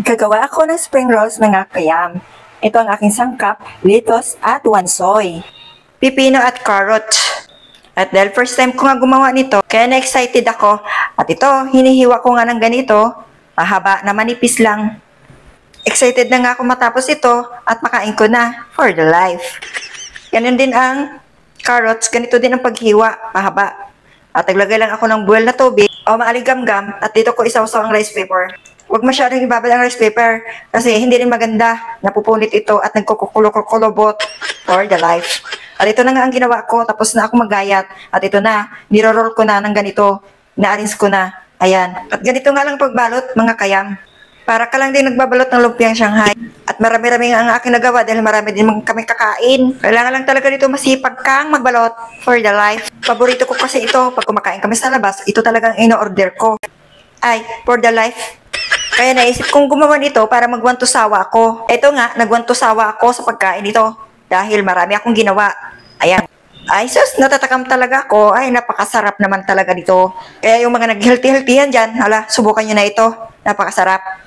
Gagawa ako ng spring rolls mga kayam. Ito ang aking sangkap, lettuce at wansoy. Pipino at carrot. At dahil first time ko nga gumawa nito, kaya na-excited ako. At ito, hinihiwa ko nga ng ganito. Mahaba na manipis lang. Excited na nga ako matapos ito at makain ko na for the life. Ganun din ang carrots, ganito din ang paghiwa, mahaba. At naglagay lang ako ng buwel na tubig o maaligamgam at dito ko isawsaw ang rice paper. Huwag masyadong ibabad ang rice paper kasi hindi rin maganda, napupunit ito at nagkukulubot for the life. At ito na nga ang ginawa ko, tapos na ako magayat. At ito na, niroroll ko na ng ganito, na-arrange ko na. Ayan. At ganito nga lang pagbalot, mga kayam. Para ka lang din nagbabalot ng lumpiang Shanghai. At marami-rami nga ang aking nagawa dahil marami din kami kakain. Kailangan lang talaga dito masipag kang magbalot for the life. Paborito ko kasi ito, pag kumakain kami sa labas, ito talagang ino-order ko. Ay, for the life. Kaya naisip kong gumawa nito para magwantusawa ako. Ito nga, nagwantusawa ako sa pagkain ito. Dahil marami akong ginawa. Ayan. Ay sus, natatakam talaga ako. Ay, napakasarap naman talaga dito. Kaya yung mga nag-healthy-healthy yan dyan, hala, subukan nyo na ito. Napakasarap.